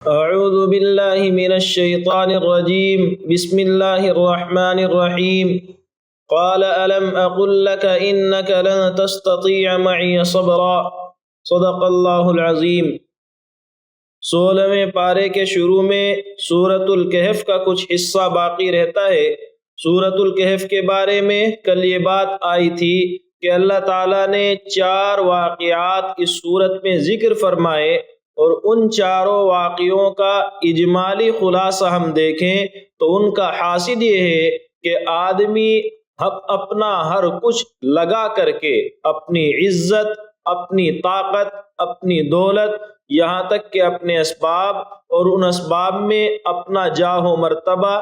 اعوذ باللہ من الشیطان الرجیم بسم اللہ الرحمن الرحیم قال الم اقل لك انك لن تستطيع معي صبرا صدق اللہ العظیم۔ 16ویں پارے کے شروع میں سورۃ الکہف کا کچھ حصہ باقی رہتا ہے۔ سورۃ الکہف کے بارے میں کل یہ بات آئی تھی کہ اللہ تعالیٰ نے 4 واقعات اس سورت میں ذکر فرمائے، اور ان چاروں واقعوں کا اجمالی خلاصہ ہم دیکھیں تو ان کا حاصل یہ ہے کہ آدمی اپنا ہر کچھ لگا کر کے اپنی عزت، اپنی طاقت، اپنی دولت، یہاں تک کہ اپنے اسباب اور ان اسباب میں اپنا جاہ و مرتبہ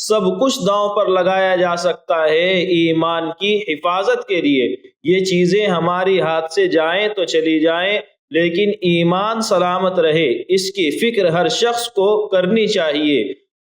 سب کچھ داؤں پر لگایا جا سکتا ہے ایمان کی حفاظت کے لیے۔ یہ چیزیں ہماری ہاتھ سے جائیں تو چلی جائیں، لیکن ایمان سلامت رہے اس کی فکر ہر شخص کو کرنی چاہیے۔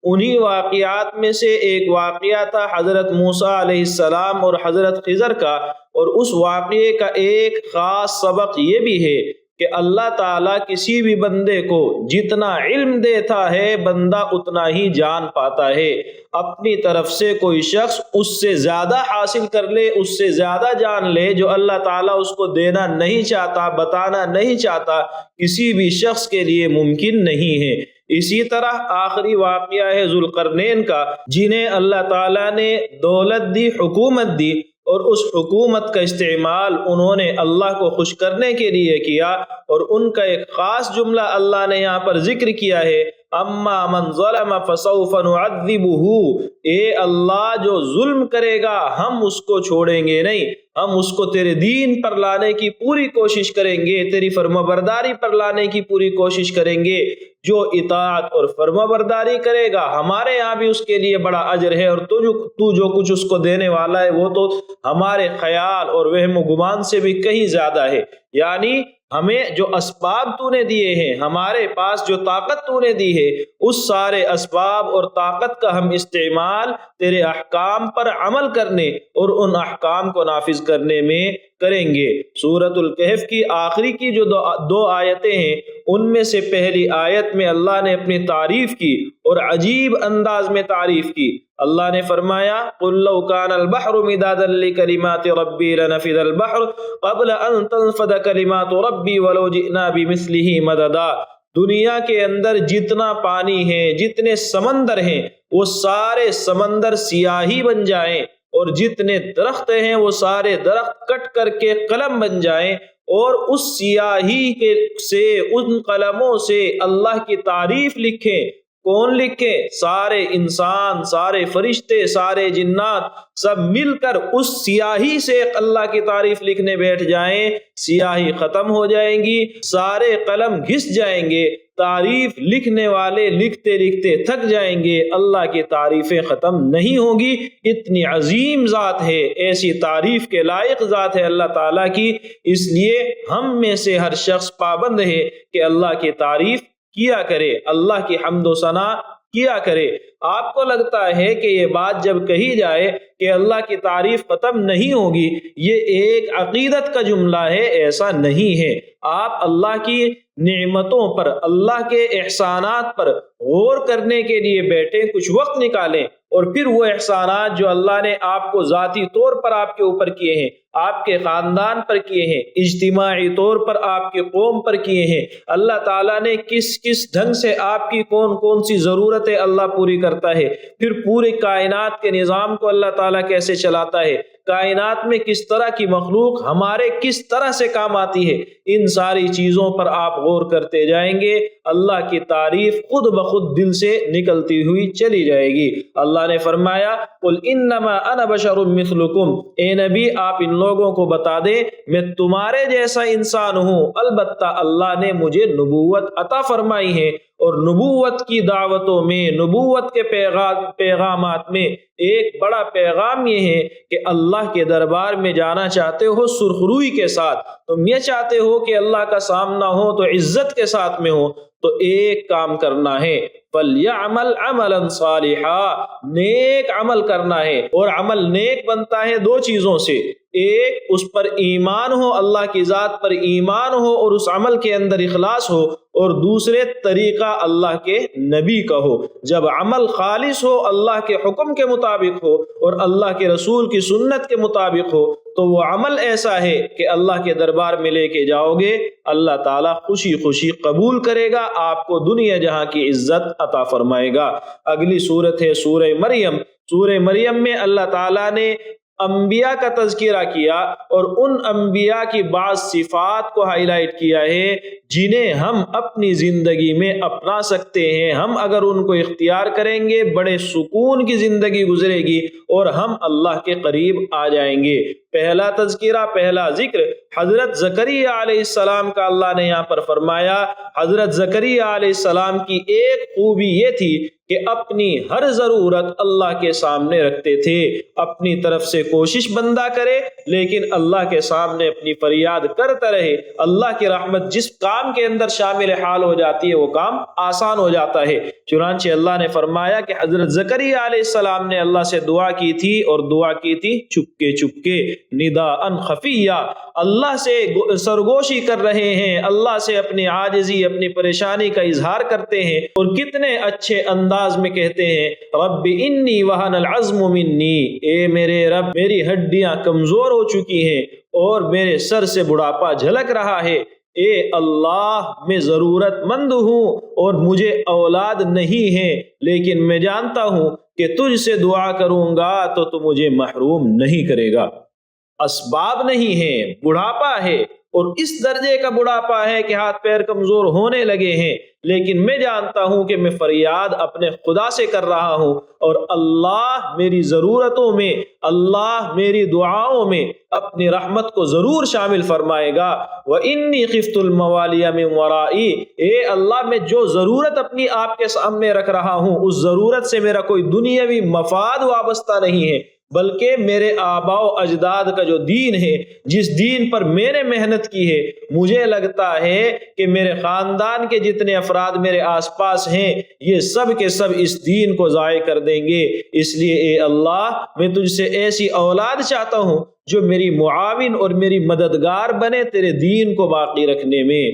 انہی واقعات میں سے ایک واقعہ تھا حضرت موسیٰ علیہ السلام اور حضرت خضر کا، اور اس واقعے کا ایک خاص سبق یہ بھی ہے کہ اللہ تعالیٰ کسی بھی بندے کو جتنا علم دیتا ہے بندہ اتنا ہی جان پاتا ہے۔ اپنی طرف سے کوئی شخص اس سے زیادہ حاصل کر لے، اس سے زیادہ جان لے، جو اللہ تعالیٰ اس کو دینا نہیں چاہتا، بتانا نہیں چاہتا، کسی بھی شخص کے لیے ممکن نہیں ہے۔ اسی طرح آخری واقعہ ہے ذوالقرنین کا، جنہیں اللہ تعالیٰ نے دولت دی، حکومت دی، اور اس حکومت کا استعمال انہوں نے اللہ کو خوش کرنے کے لیے کیا، اور ان کا ایک خاص جملہ اللہ نے یہاں پر ذکر کیا ہے، اما من ظلم فسوف نعذبہ، اے اللہ جو ظلم کرے گا ہم اس کو چھوڑیں گے نہیں، ہم اس کو تیرے دین پر لانے کی پوری کوشش کریں گے، تیری فرمانبرداری پر لانے کی پوری کوشش کریں گے۔ جو اطاعت اور فرمانبرداری کرے گا ہمارے یہاں بھی اس کے لیے بڑا اجر ہے، اور تو جو کچھ اس کو دینے والا ہے وہ تو ہمارے خیال اور وہم و گمان سے بھی کہیں زیادہ ہے۔ یعنی ہمیں جو اسباب تو نے دیے ہیں، ہمارے پاس جو طاقت تو نے دی ہے، اس سارے اسباب اور طاقت کا ہم استعمال تیرے احکام پر عمل کرنے اور ان احکام کو نافذ کرنے میں کریں گے۔ سورۃ الکہف کی آخری کی جو دو آیتیں ہیں، ان میں سے پہلی آیت میں اللہ نے اپنی تعریف کی اور عجیب انداز میں تعریف کی۔ اللہ نے فرمایا قُلْ لَوْ كَانَ الْبَحْرُ مِدَادًا لِكَلِمَاتِ رَبِّي لَنَفِدَ الْبَحْرُ قَبْلَ أَن تَنفَدَ كَلِمَاتُ رَبِّي وَلَوْ جِئْنَا بِمِثْلِهِ مَدَدًا۔ دنیا کے اندر جتنا پانی ہے، جتنے سمندر ہیں، وہ سارے سمندر سیاہی بن جائیں، اور جتنے درخت ہیں وہ سارے درخت کٹ کر کے قلم بن جائیں، اور اس سیاہی سے، ان قلموں سے اللہ کی تعریف لکھیں۔ کون لکھے؟ سارے انسان، سارے فرشتے، سارے جنات سب مل کر اس سیاہی سے اللہ کی تعریف لکھنے بیٹھ جائیں، سیاہی ختم ہو جائیں گی، سارے قلم گھس جائیں گے، تعریف لکھنے والے لکھتے لکھتے تھک جائیں گے، اللہ کی تعریفیں ختم نہیں ہوگی۔ اتنی عظیم ذات ہے، ایسی تعریف کے لائق ذات ہے اللہ تعالیٰ کی، اس لیے ہم میں سے ہر شخص پابند ہے کہ اللہ کی تعریف کیا کرے، اللہ کی حمد و ثنا کیا کرے۔ آپ کو لگتا ہے کہ یہ بات جب کہی جائے کہ اللہ کی تعریف ختم نہیں ہوگی، یہ ایک عقیدت کا جملہ ہے، ایسا نہیں ہے۔ آپ اللہ کی نعمتوں پر، اللہ کے احسانات پر غور کرنے کے لیے بیٹھیں، کچھ وقت نکالیں، اور پھر وہ احسانات جو اللہ نے آپ کو ذاتی طور پر آپ کے اوپر کیے ہیں، آپ کے خاندان پر کیے ہیں، اجتماعی طور پر آپ کی قوم پر کیے ہیں، اللہ تعالیٰ نے کس کس ڈھنگ سے آپ کی کون کون سی ضرورتیں اللہ پوری کرتا ہے، پھر پورے کائنات کے نظام کو اللہ تعالیٰ کیسے چلاتا ہے، کائنات میں کس طرح کی مخلوق ہمارے کس طرح سے کام آتی ہے، ان ساری چیزوں پر آپ غور کرتے جائیں گے، اللہ کی تعریف خود بخود دل سے نکلتی ہوئی چلی جائے گی۔ اللہ نے فرمایا قُلْ إِنَّمَا أَنَا بَشَرٌ مِثْلُكُمْ، اے نبی آپ ان لوگوں کو بتا دیں میں تمہارے جیسا انسان ہوں، البتہ اللہ نے مجھے نبوت عطا فرمائی ہے، اور نبوت کی دعوتوں میں، نبوت کے پیغامات میں ایک بڑا پیغام یہ ہے کہ اللہ کے دربار میں جانا چاہتے ہو سرخروئی کے ساتھ، تم یہ چاہتے ہو کہ اللہ کا سامنا ہو تو عزت کے ساتھ میں ہو، تو ایک کام کرنا ہے فَلْيَعْمَلْ عَمَلًا صَالِحًا، نیک عمل کرنا ہے، اور عمل نیک بنتا ہے دو چیزوں سے، ایک اس پر ایمان ہو، اللہ کی ذات پر ایمان ہو اور اس عمل کے اندر اخلاص ہو، اور دوسرے طریقہ اللہ کے نبی کا ہو۔ جب عمل خالص ہو، اللہ کے حکم کے مطابق ہو اور اللہ کے رسول کی سنت کے مطابق ہو، تو وہ عمل ایسا ہے کہ اللہ کے دربار میں لے کے جاؤ گے، اللہ تعالیٰ خوشی خوشی قبول کرے گا، آپ کو دنیا جہاں کی عزت عطا فرمائے گا۔ اگلی صورت ہے سورہ مریم۔ سورہ مریم میں اللہ تعالیٰ نے انبیاء کا تذکرہ کیا اور ان انبیاء کی بعض صفات کو ہائی لائٹ کیا ہے جنہیں ہم اپنی زندگی میں اپنا سکتے ہیں۔ ہم اگر ان کو اختیار کریں گے بڑے سکون کی زندگی گزرے گی اور ہم اللہ کے قریب آ جائیں گے۔ پہلا تذکرہ، پہلا ذکر حضرت زکریا علیہ السلام کا اللہ نے یہاں پر فرمایا۔ حضرت زکریا علیہ السلام کی ایک خوبی یہ تھی کہ اپنی ہر ضرورت اللہ کے سامنے رکھتے تھے۔ اپنی طرف سے کوشش بندہ کرے لیکن اللہ کے سامنے اپنی فریاد کرتا رہے، اللہ کی رحمت جس کام کے اندر شامل حال ہو جاتی ہے وہ کام آسان ہو جاتا ہے۔ چنانچہ اللہ نے فرمایا کہ حضرت زکریا علیہ السلام نے اللہ سے دعا کی تھی، اور دعا کی تھی چپکے چپکے، نداء خفیہ، اللہ سے سرگوشی کر رہے ہیں، اللہ سے اپنی عاجزی، اپنی پریشانی کا اظہار کرتے ہیں، اور کتنے اچھے انداز میں کہتے ہیں رب انی وہن العظم منی، اے میرے رب میری ہڈیاں کمزور ہو چکی ہیں اور میرے سر سے بڑھاپا جھلک رہا ہے، اے اللہ میں ضرورت مند ہوں اور مجھے اولاد نہیں ہے، لیکن میں جانتا ہوں کہ تجھ سے دعا کروں گا تو مجھے محروم نہیں کرے گا۔ اسباب نہیں ہے، بڑھاپا ہے، اور اس درجے کا بڑھاپا ہے کہ ہاتھ پیر کمزور ہونے لگے ہیں، لیکن میں جانتا ہوں کہ میں فریاد اپنے خدا سے کر رہا ہوں، اور اللہ میری ضرورتوں میں، اللہ میری دعاؤں میں اپنی رحمت کو ضرور شامل فرمائے گا۔ وَإِنِّي خِفْتُ الْمَوَالِيَ مِنْ وَرَائِي، اے اللہ میں جو ضرورت اپنی آپ کے سامنے رکھ رہا ہوں اس ضرورت سے میرا کوئی دنیاوی مفاد وابستہ نہیں ہے، بلکہ میرے آباء و اجداد کا جو دین ہے، جس دین پر میں نے محنت کی ہے، مجھے لگتا ہے کہ میرے خاندان کے جتنے افراد میرے آس پاس ہیں یہ سب کے سب اس دین کو ضائع کر دیں گے، اس لیے اے اللہ میں تجھ سے ایسی اولاد چاہتا ہوں جو میری معاون اور میری مددگار بنے تیرے دین کو باقی رکھنے میں۔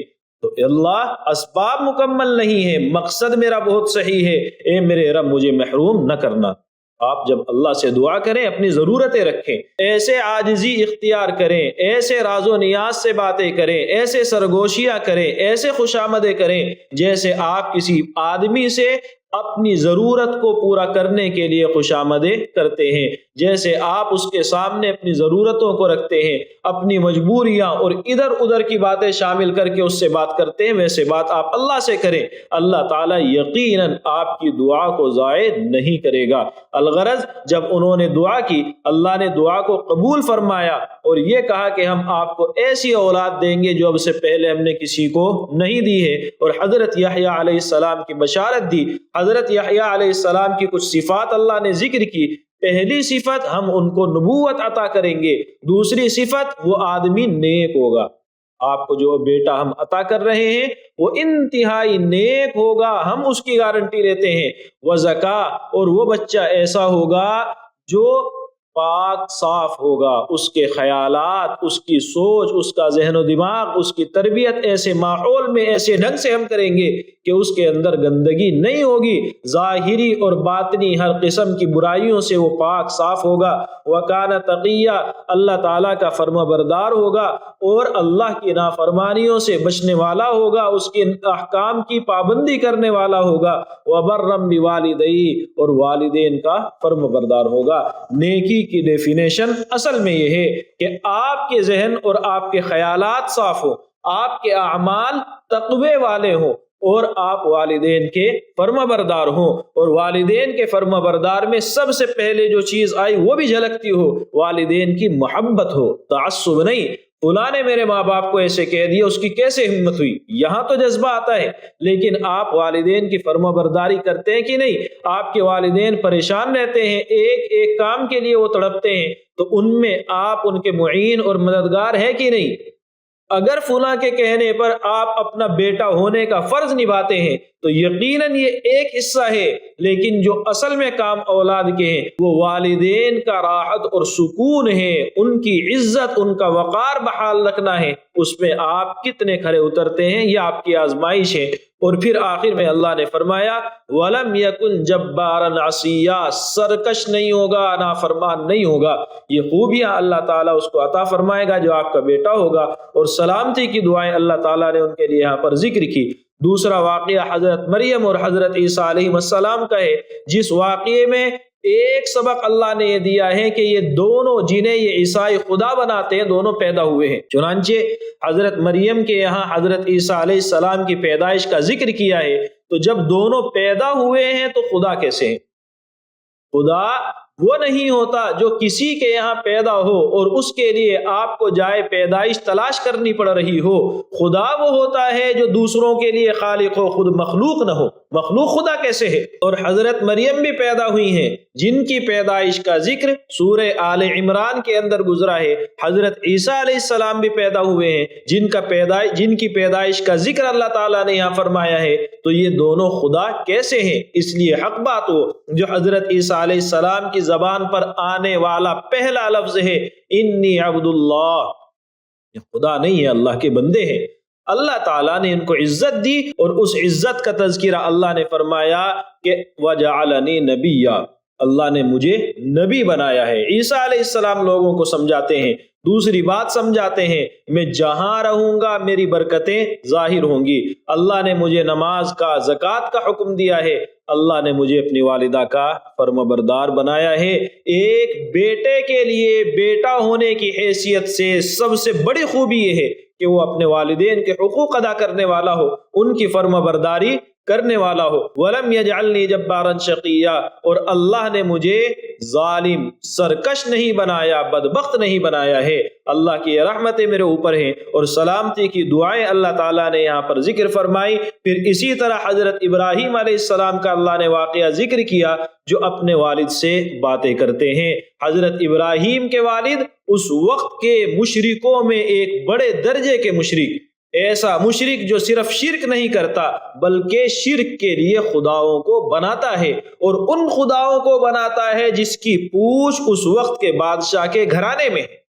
تو اللہ اسباب مکمل نہیں ہے، مقصد میرا بہت صحیح ہے، اے میرے رب مجھے محروم نہ کرنا۔ آپ جب اللہ سے دعا کریں اپنی ضرورتیں رکھیں، ایسے عاجزی اختیار کریں، ایسے راز و نیاز سے باتیں کریں، ایسے سرگوشیاں کریں، ایسے خوشامدیں کریں جیسے آپ کسی آدمی سے اپنی ضرورت کو پورا کرنے کے لیے خوشامدیں کرتے ہیں، جیسے آپ اس کے سامنے اپنی ضرورتوں کو رکھتے ہیں، اپنی مجبوریاں اور ادھر ادھر کی باتیں شامل کر کے اس سے بات کرتے ہیں، ویسے بات آپ اللہ سے کریں، اللہ تعالیٰ یقیناً آپ کی دعا کو ضائع نہیں کرے گا۔ الغرض جب انہوں نے دعا کی، اللہ نے دعا کو قبول فرمایا اور یہ کہا کہ ہم آپ کو ایسی اولاد دیں گے جو اب سے پہلے ہم نے کسی کو نہیں دی ہے، اور حضرت یحییٰ علیہ السلام کی بشارت دی۔ حضرت یحییٰ علیہ السلام کی کچھ صفات اللہ نے ذکر کی۔ پہلی صفت ہم ان کو نبوت عطا کریں گے، دوسری صفت وہ آدمی نیک ہوگا، آپ کو جو بیٹا ہم عطا کر رہے ہیں وہ انتہائی نیک ہوگا، ہم اس کی گارنٹی لیتے ہیں، وزکا، اور وہ بچہ ایسا ہوگا جو پاک صاف ہوگا، اس کے خیالات، اس کی سوچ، اس کا ذہن و دماغ، اس کی تربیت ایسے ماحول میں ایسے ڈھنگ سے ہم کریں گے کہ اس کے اندر گندگی نہیں ہوگی، ظاہری اور باطنی ہر قسم کی برائیوں سے وہ پاک صاف ہوگا، وَكَانَ تَقِيًّا، اللہ تعالیٰ کا فرما بردار ہوگا اور اللہ کی نافرمانیوں سے بچنے والا ہوگا، اس کے احکام کی پابندی کرنے والا ہوگا، وَبَرًّا بِوَالِدَيْهِ، اور والدین کا فرما بردار ہوگا۔ نیکی کی ڈیفینیشن اصل میں یہ ہے کہ آپ کے ذہن اور آپ کے خیالات صاف ہوں، آپ کے اعمال تقوی والے ہوں، اور آپ والدین کے فرما بردار ہوں، اور والدین کے فرما بردار میں سب سے پہلے جو چیز آئی وہ بھی جھلکتی ہو، والدین کی محبت ہو، تعصب نہیں، فلاں نے میرے ماں باپ کو ایسے کہہ دیا، اس کی کیسے ہمت ہوئی، یہاں تو جذبہ آتا ہے، لیکن آپ والدین کی فرما برداری کرتے ہیں کہ نہیں؟ آپ کے والدین پریشان رہتے ہیں، ایک ایک کام کے لیے وہ تڑپتے ہیں، تو ان میں آپ ان کے معین اور مددگار ہے کہ نہیں؟ اگر فلاں کے کہنے پر آپ اپنا بیٹا ہونے کا فرض نبھاتے ہیں تو یقیناً یہ ایک حصہ ہے، لیکن جو اصل میں کام اولاد کے ہیں وہ والدین کا راحت اور سکون ہے، ان کی عزت، ان کا وقار بحال رکھنا ہے۔ اس میں آپ کتنے کھرے اترتے ہیں یہ آپ کی آزمائش ہے۔ اور پھر آخر میں اللہ نے فرمایا وَلَمْ يَكُنْ جَبَّارًا عَصِيًّا، سرکش نہیں ہوگا، نافرمان نہیں ہوگا۔ یہ خوبیاں اللہ تعالیٰ اس کو عطا فرمائے گا جو آپ کا بیٹا ہوگا، اور سلامتی کی دعائیں اللہ تعالیٰ نے ان کے لیے یہاں پر ذکر کی۔ دوسرا واقعہ حضرت مریم اور حضرت عیسیٰ علیہ السلام کا ہے، جس واقعے میں ایک سبق اللہ نے یہ دیا ہے کہ یہ دونوں جنہیں یہ عیسائی خدا بناتے ہیں دونوں پیدا ہوئے ہیں۔ چنانچہ حضرت مریم کے یہاں حضرت عیسیٰ علیہ السلام کی پیدائش کا ذکر کیا ہے، تو جب دونوں پیدا ہوئے ہیں تو خدا کیسے ہیں؟ خدا وہ نہیں ہوتا جو کسی کے یہاں پیدا ہو اور اس کے لیے آپ کو جائے پیدائش تلاش کرنی پڑ رہی ہو۔ خدا وہ ہوتا ہے جو دوسروں کے لیے خالق ہو، خود مخلوق نہ ہو۔ مخلوق خدا کیسے ہے؟ اور حضرت مریم بھی پیدا ہوئی ہیں جن کی پیدائش کا ذکر سورہ آل عمران کے اندر گزرا ہے۔ حضرت عیسیٰ علیہ السلام بھی پیدا ہوئے ہیں جن کی پیدائش کا ذکر اللہ تعالیٰ نے یہاں فرمایا ہے۔ تو یہ دونوں خدا کیسے ہیں؟ اس لیے حق بات ہو جو حضرت عیسیٰ علیہ السلام کی زبان پر آنے والا پہلا لفظ ہے انی عبد اللہ، یہ خدا نہیں ہے، اللہ کے بندے ہیں۔ اللہ تعالیٰ نے ان کو عزت دی، اور اس عزت کا تذکرہ اللہ نے فرمایا کہ وَجَعَلَنِي نَبِيًّا، اللہ نے مجھے نبی بنایا ہے۔ عیسیٰ علیہ السلام لوگوں کو سمجھاتے ہیں، دوسری بات سمجھاتے ہیں، میں جہاں رہوں گا میری برکتیں ظاہر ہوں گی۔ اللہ نے مجھے نماز کا، زکوٰۃ کا حکم دیا ہے، اللہ نے مجھے اپنی والدہ کا فرمانبردار بنایا ہے۔ ایک بیٹے کے لیے بیٹا ہونے کی حیثیت سے سب سے بڑی خوبی یہ ہے کہ وہ اپنے والدین کے حقوق ادا کرنے والا ہو، ان کی فرمانبرداری کرنے والا ہو۔ وَلَمْ يَجْعَلْنِي جَبَّارًا شَقِيًّا، اور اللہ نے مجھے ظالم، سرکش نہیں بنایا، بدبخت نہیں بنایا ہے۔ اللہ کی رحمتیں میرے اوپر ہیں، اور سلامتی کی دعائیں اللہ تعالیٰ نے یہاں پر ذکر فرمائی۔ پھر اسی طرح حضرت ابراہیم علیہ السلام کا اللہ نے واقعہ ذکر کیا جو اپنے والد سے باتیں کرتے ہیں۔ حضرت ابراہیم کے والد اس وقت کے مشرکوں میں ایک بڑے درجے کے مشرک، ایسا مشرک جو صرف شرک نہیں کرتا بلکہ شرک کے لیے خداؤں کو بناتا ہے، اور ان خداؤں کو بناتا ہے جس کی پوچھ اس وقت کے بادشاہ کے گھرانے میں ہے۔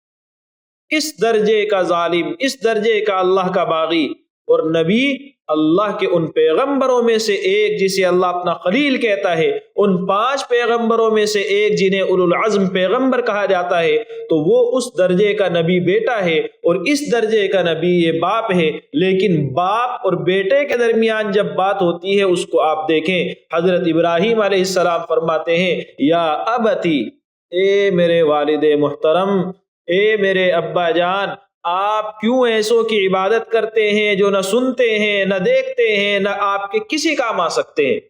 اس درجے کا ظالم، اس درجے کا اللہ کا باغی اور نبی، اللہ کے ان پیغمبروں میں سے ایک جسے اللہ اپنا خلیل کہتا ہے، ان 5 پیغمبروں میں سے ایک جنہیں اولو العزم پیغمبر کہا جاتا ہے، تو وہ اس درجے کا نبی بیٹا ہے، اور اس درجے کا نبی یہ باپ ہے۔ لیکن باپ اور بیٹے کے درمیان جب بات ہوتی ہے اس کو آپ دیکھیں، حضرت ابراہیم علیہ السلام فرماتے ہیں یا ابتی، اے میرے والد محترم، اے میرے ابا جان، آپ کیوں ایسوں کی عبادت کرتے ہیں جو نہ سنتے ہیں، نہ دیکھتے ہیں، نہ آپ کے کسی کام آ سکتے ہیں؟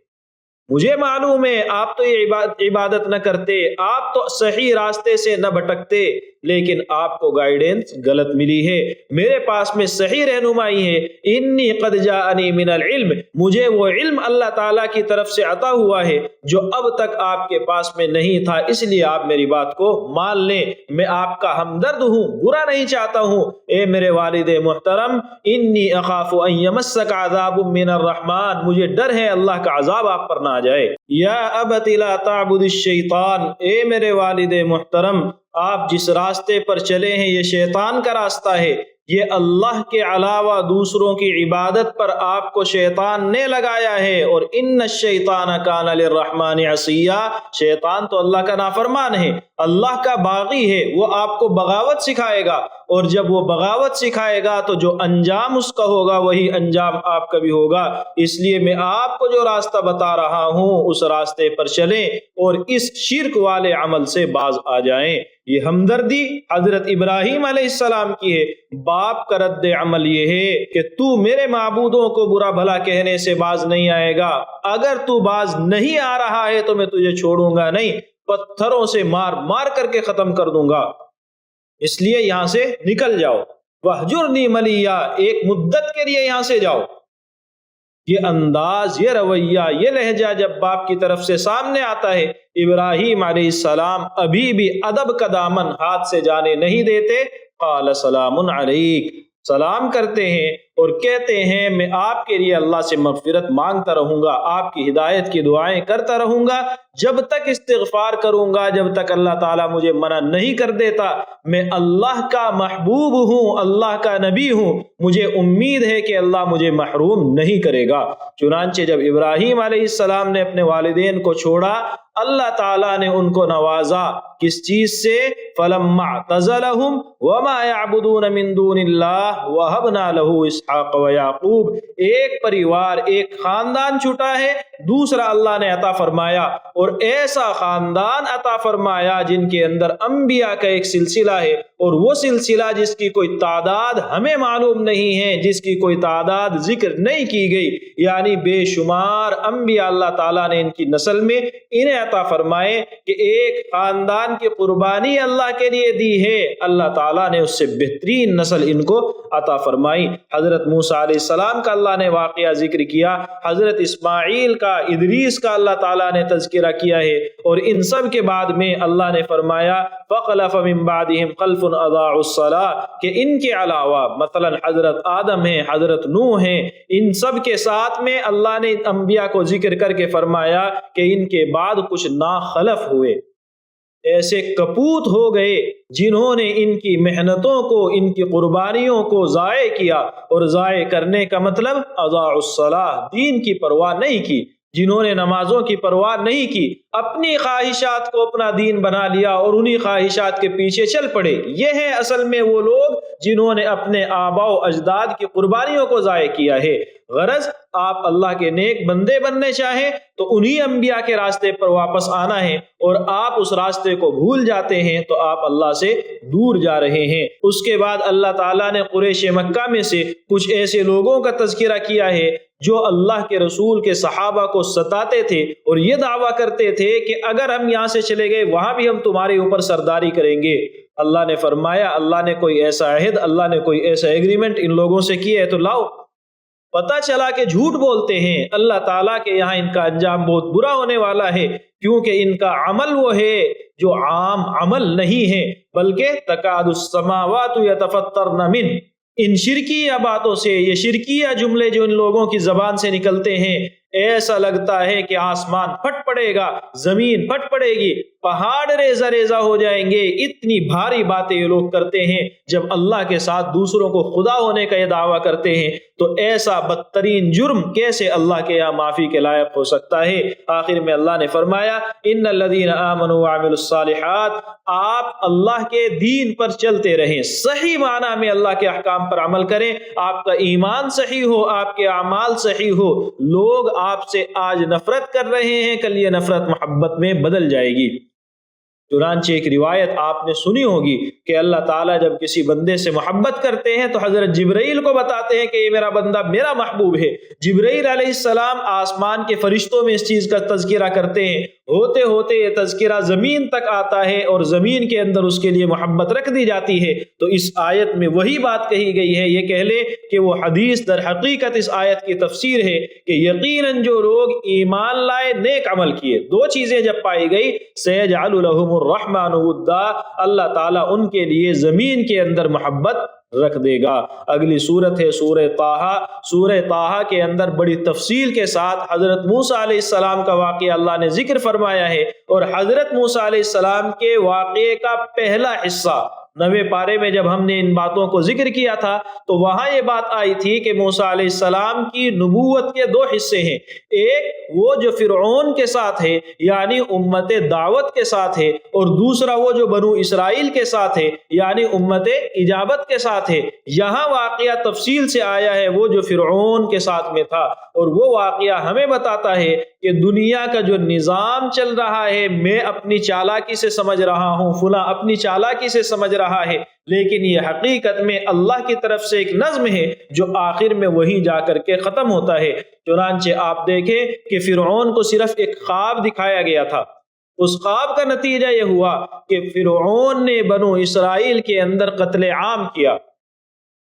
مجھے معلوم ہے آپ تو یہ عبادت نہ کرتے، آپ تو صحیح راستے سے نہ بھٹکتے، لیکن آپ کو گائیڈنس غلط ملی ہے، میرے پاس میں صحیح رہنمائی ہے۔ انی قد جاءنی من العلم، مجھے وہ علم اللہ تعالیٰ کی طرف سے عطا ہوا ہے جو اب تک آپ کے پاس میں نہیں تھا، اس لیے آپ میری بات کو مان لیں۔ میں آپ کا ہمدرد ہوں، برا نہیں چاہتا ہوں۔ اے میرے والد محترم، انی اخاف ان یمسک عذاب من الرحمن، مجھے ڈر ہے اللہ کا عذاب آپ پر نہ آ جائے۔ یا ابت لا تعبد الشیطان، اے میرے والد محترم، آپ جس راستے پر چلے ہیں یہ شیطان کا راستہ ہے، یہ اللہ کے علاوہ دوسروں کی عبادت پر آپ کو شیطان نے لگایا ہے، اور ان الشیطان کان للرحمن عصیا، شیطان تو اللہ کا نافرمان ہے، اللہ کا باغی ہے، وہ آپ کو بغاوت سکھائے گا، اور جب وہ بغاوت سکھائے گا تو جو انجام اس کا ہوگا وہی انجام آپ کا بھی ہوگا۔ اس لیے میں آپ کو جو راستہ بتا رہا ہوں اس راستے پر چلیں اور اس شرک والے عمل سے باز آ جائیں۔ یہ ہمدردی حضرت ابراہیم علیہ السلام کی ہے۔ باپ کا رد عمل یہ ہے کہ تو میرے معبودوں کو برا بھلا کہنے سے باز نہیں آئے گا، اگر تو باز نہیں آ رہا ہے تو میں تجھے چھوڑوں گا نہیں، پتھروں سے مار مار کر کے ختم کر دوں گا، اس لیے یہاں سے نکل جاؤ۔ وَاہْجُرْنِی مَلِیًّا، ایک مدت کے لیے یہاں سے جاؤ۔ یہ انداز، یہ رویہ، یہ لہجہ جب باپ کی طرف سے سامنے آتا ہے، ابراہیم علیہ السلام ابھی بھی ادب کا دامن ہاتھ سے جانے نہیں دیتے۔ قال سلام علیک، سلام کرتے ہیں اور کہتے ہیں میں آپ کے لیے اللہ سے مغفرت مانگتا رہوں گا، آپ کی ہدایت کی دعائیں کرتا رہوں گا، جب تک استغفار کروں گا جب تک اللہ تعالیٰ مجھے منع نہیں کر دیتا۔ میں اللہ کا محبوب ہوں، اللہ کا نبی ہوں، مجھے امید ہے کہ اللہ مجھے محروم نہیں کرے گا۔ چنانچہ جب ابراہیم علیہ السلام نے اپنے والدین کو چھوڑا، اللہ تعالیٰ نے ان کو نوازا، کس چیز سے؟ فَلَمَّا اعْتَزَلَهُمْ وَمَا يَعْبُدُونَ مِن دُونِ اللَّهِ وَهَبْنَا لَهُ اسحاق وَيَعْقُوب۔ ایک پریوار، ایک خاندان چھوٹا ہے، دوسرا اللہ نے عطا فرمایا، اور ایسا خاندان عطا فرمایا جن کے اندر انبیاء کا ایک سلسلہ ہے، اور وہ سلسلہ جس کی کوئی تعداد ہمیں معلوم نہیں ہے، جس کی کوئی تعداد ذکر نہیں کی گئی، یعنی بے شمار انبیاء اللہ تعالیٰ نے ان کی نسل میں انہیں عطا فرمائے کہ ایک خاندان کی قربانی اللہ کے لیے دی ہے، اللہ تعالیٰ نے اس سے بہترین نسل ان کو عطا فرمائی۔ حضرت موسیٰ علیہ السلام کا اللہ نے واقعہ ذکر کیا، حضرت اسماعیل کا، ادریس کا اللہ تعالیٰ نے تذکرہ کیا ہے، اور ان سب کے بعد میں اللہ نے فرمایا فَخَلَفَ مِن بَعْدِهِمْ خَلْفٌ أَضَاعُوا الصَّلَاةَ، کہ ان کے علاوہ مثلا حضرت آدم ہیں، حضرت نوح ہیں، ان سب کے ساتھ میں اللہ نے انبیاء کو ذکر کر کے فرمایا کہ ان کے بعد کچھ ناخلف ہوئے، ایسے کپوت ہو گئے جنہوں نے ان کی محنتوں کو، ان کی قربانیوں کو ضائع کیا، اور ضائع کرنے کا مطلب اضاعوا الصلاۃ، دین کی پرواہ نہیں کی، جنہوں نے نمازوں کی پرواہ نہیں کی، اپنی خواہشات کو اپنا دین بنا لیا اور انہی خواہشات کے پیچھے چل پڑے۔ یہ ہے اصل میں وہ لوگ جنہوں نے اپنے آباء و اجداد کی قربانیوں کو ضائع کیا ہے۔ غرض آپ اللہ کے نیک بندے بننے چاہیں تو انہی انبیاء کے راستے پر واپس آنا ہے، اور آپ اس راستے کو بھول جاتے ہیں تو آپ اللہ سے دور جا رہے ہیں۔ اس کے بعد اللہ تعالیٰ نے قریش مکہ میں سے کچھ ایسے لوگوں کا تذکرہ کیا ہے جو اللہ کے رسول کے صحابہ کو ستاتے تھے اور یہ دعویٰ کرتے تھے کہ اگر ہم یہاں سے چلے گئے وہاں بھی ہم تمہارے اوپر سرداری کریں گے۔ اللہ نے فرمایا اللہ نے کوئی ایسا عہد، اللہ نے کوئی ایسا ایگریمنٹ ان لوگوں سے کیا ہے تو لاؤ۔ پتہ چلا کہ جھوٹ بولتے ہیں، اللہ تعالیٰ کے یہاں ان کا انجام بہت برا ہونے والا ہے، کیونکہ ان کا عمل وہ ہے جو عام عمل نہیں ہے، بلکہ تکاد السماوات یتفطرن من، ان شرکیہ باتوں سے، یہ شرکیہ جملے جو ان لوگوں کی زبان سے نکلتے ہیں، ایسا لگتا ہے کہ آسمان پھٹ پڑے گا، زمین پھٹ پڑے گی، پہاڑ ریزہ ریزہ ہو جائیں گے، اتنی بھاری باتیں یہ لوگ کرتے ہیں۔ جب اللہ کے ساتھ دوسروں کو خدا ہونے کا یہ دعویٰ کرتے ہیں تو ایسا بدترین جرم کیسے اللہ کے یہاں معافی کے لائق ہو سکتا ہے؟ آخر میں اللہ نے فرمایا ان الذین آمنوا وعملوا الصالحات، آپ اللہ کے دین پر چلتے رہیں، صحیح معنی میں اللہ کے احکام پر عمل کریں، آپ کا ایمان صحیح ہو، آپ کے اعمال صحیح ہو، لوگ آپ سے آج نفرت کر رہے ہیں، کل یہ نفرت محبت میں بدل جائے گی۔ چنانچہ ایک روایت آپ نے سنی ہوگی کہ اللہ تعالیٰ جب کسی بندے سے محبت کرتے ہیں تو حضرت جبرائیل کو بتاتے ہیں کہ یہ میرا بندہ میرا محبوب ہے۔ جبرائیل علیہ السلام آسمان کے فرشتوں میں اس چیز کا تذکرہ کرتے ہیں، ہوتے ہوتے یہ تذکرہ زمین تک آتا ہے اور زمین کے اندر اس کے لیے محبت رکھ دی جاتی ہے۔ تو اس آیت میں وہی بات کہی گئی ہے، یہ کہہ لے کہ وہ حدیث در حقیقت اس آیت کی تفسیر ہے کہ یقیناً جو لوگ ایمان لائے، نیک عمل کیے، دو چیزیں جب پائی گئی، سیجعل لہم الرحمن ودا، اللہ تعالیٰ ان کے لیے زمین کے اندر محبت رکھ دے گا۔ اگلی سورت ہے سورہ طٰہٰ۔ سورہ طٰہٰ کے اندر بڑی تفصیل کے ساتھ حضرت موسیٰ علیہ السلام کا واقعہ اللہ نے ذکر فرمایا ہے، اور حضرت موسیٰ علیہ السلام کے واقعے کا پہلا حصہ 9ویں پارے میں جب ہم نے ان باتوں کو ذکر کیا تھا تو وہاں یہ بات آئی تھی کہ موسیٰ علیہ السلام کی نبوت کے دو حصے ہیں، ایک وہ جو فرعون کے ساتھ ہے یعنی امت دعوت کے ساتھ ہے، اور دوسرا وہ جو بنو اسرائیل کے ساتھ ہے یعنی امت اجابت کے ساتھ ہے۔ یہاں واقعہ تفصیل سے آیا ہے وہ جو فرعون کے ساتھ میں تھا، اور وہ واقعہ ہمیں بتاتا ہے کہ دنیا کا جو نظام چل رہا ہے، میں اپنی چالاکی سے سمجھ رہا ہوں، فلاں اپنی چالاکی سے سمجھ رہا ہے، لیکن یہ حقیقت میں اللہ کی طرف سے ایک نظم ہے جو آخر میں وہی جا کر کے ختم ہوتا ہے۔ چنانچہ آپ دیکھیں کہ فرعون کو صرف ایک خواب دکھایا گیا تھا، اس خواب کا نتیجہ یہ ہوا کہ فرعون نے بنو اسرائیل کے اندر قتل عام کیا،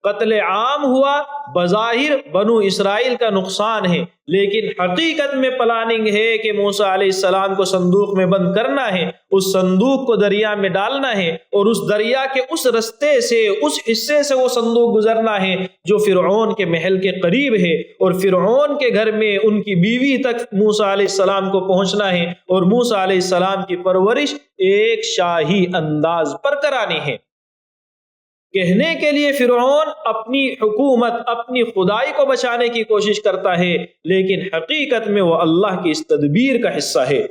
قتل عام ہوا، بظاہر بنو اسرائیل کا نقصان ہے، لیکن حقیقت میں پلاننگ ہے کہ موسیٰ علیہ السلام کو صندوق میں بند کرنا ہے، اس صندوق کو دریا میں ڈالنا ہے، اور اس دریا کے اس رستے سے، اس حصے سے وہ صندوق گزرنا ہے جو فرعون کے محل کے قریب ہے، اور فرعون کے گھر میں ان کی بیوی تک موسیٰ علیہ السلام کو پہنچنا ہے، اور موسیٰ علیہ السلام کی پرورش ایک شاہی انداز پر کرانی ہے۔ کہنے کے لیے فرعون اپنی حکومت، اپنی خدائی کو بچانے کی کوشش کرتا ہے، لیکن حقیقت میں وہ اللہ کی اس تدبیر کا حصہ ہے۔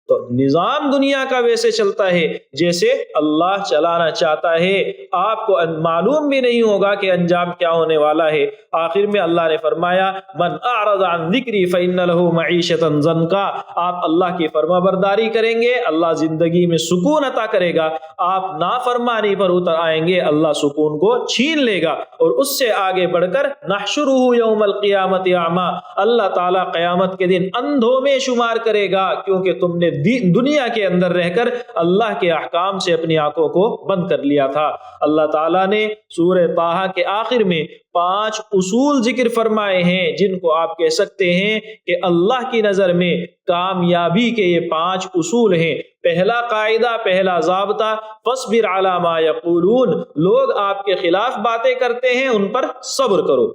تو نظام دنیا کا ویسے چلتا ہے جیسے اللہ چلانا چاہتا ہے، آپ کو معلوم بھی نہیں ہوگا کہ انجام کیا ہونے والا ہے۔ آخر میں اللہ نے فرمایا من اعرض عن ذکری فإن له معیشۃ ضنکا، آپ اللہ کی فرما برداری کریں گے اللہ زندگی میں سکون عطا کرے گا، آپ نافرمانی پر اتر آئیں گے اللہ سکون کو چھین لے گا۔ اور اس سے آگے بڑھ کر نحشرہ یوم القیامت اعمی، اللہ تعالیٰ قیامت کے دن اندھوں میں شمار کرے گا، کیونکہ تم نے دنیا کے اندر رہ کر اللہ کے احکام سے اپنی آنکھوں کو بند کر لیا تھا۔ اللہ تعالیٰ نے سورہ طٰہٰ کے آخر میں 5 اصول ذکر فرمائے ہیں جن کو آپ کہہ سکتے ہیں کہ اللہ کی نظر میں کامیابی کے یہ 5 اصول ہیں۔ پہلا قاعدہ، پہلا ضابطہ، فاصبر علی ما یقولون، لوگ آپ کے خلاف باتیں کرتے ہیں ان پر صبر کرو،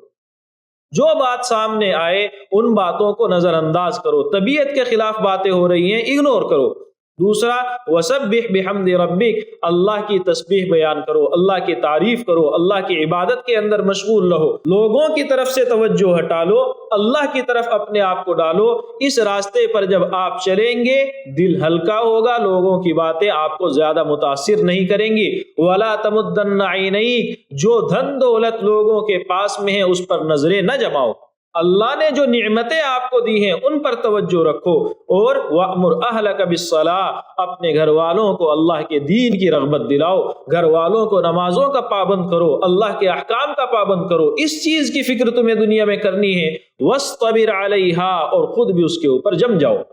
جو بات سامنے آئے ان باتوں کو نظر انداز کرو، طبیعت کے خلاف باتیں ہو رہی ہیں اگنور کرو۔ دوسرا وسبح بحمد ربک، اللہ کی تسبیح بیان کرو، اللہ کی تعریف کرو، اللہ کی عبادت کے اندر مشغول رہو، لوگوں کی طرف سے توجہ ہٹا لو، اللہ کی طرف اپنے آپ کو ڈالو۔ اس راستے پر جب آپ چلیں گے دل ہلکا ہوگا، لوگوں کی باتیں آپ کو زیادہ متاثر نہیں کریں گی۔ ولا تمدن عینیک، جو دھن دولت لوگوں کے پاس میں ہے اس پر نظریں نہ جماؤ، اللہ نے جو نعمتیں آپ کو دی ہیں ان پر توجہ رکھو۔ اور وَأْمُرْ أَهْلَكَ بِالصَّلَاةِ، اپنے گھر والوں کو اللہ کے دین کی رغبت دلاؤ، گھر والوں کو نمازوں کا پابند کرو، اللہ کے احکام کا پابند کرو، اس چیز کی فکر تمہیں دنیا میں کرنی ہے۔ وَاصْطَبِرْ عَلَيْهَا، اور خود بھی اس کے اوپر جم جاؤ۔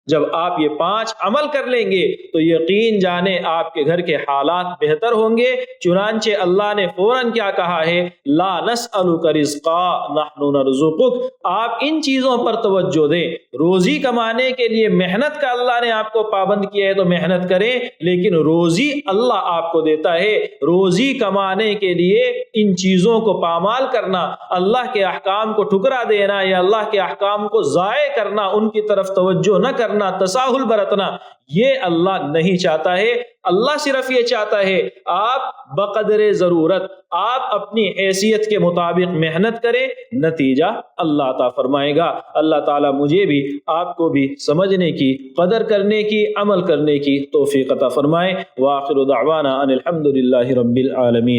جب آپ یہ 5 عمل کر لیں گے تو یقین جانے آپ کے گھر کے حالات بہتر ہوں گے۔ چنانچہ اللہ نے فوراً کیا کہا ہے، لا نسألک رزقا نحن نرزقک، آپ ان چیزوں پر توجہ دیں۔ روزی کمانے کے لیے محنت کا اللہ نے آپ کو پابند کیا ہے تو محنت کریں، لیکن روزی اللہ آپ کو دیتا ہے۔ روزی کمانے کے لیے ان چیزوں کو پامال کرنا، اللہ کے احکام کو ٹھکرا دینا یا اللہ کے احکام کو ضائع کرنا، ان کی طرف توجہ نہ کرنا، تساہل برتنا، یہ اللہ نہیں چاہتا ہے۔ اللہ صرف یہ چاہتا ہے آپ بقدر ضرورت، آپ اپنی حیثیت کے مطابق محنت کریں، نتیجہ اللہ عطا فرمائے گا۔ اللہ تعالیٰ مجھے بھی آپ کو بھی سمجھنے کی، قدر کرنے کی، عمل کرنے کی توفیق عطا فرمائے۔ وآخر دعوانا ان الحمد للہ رب العالمین۔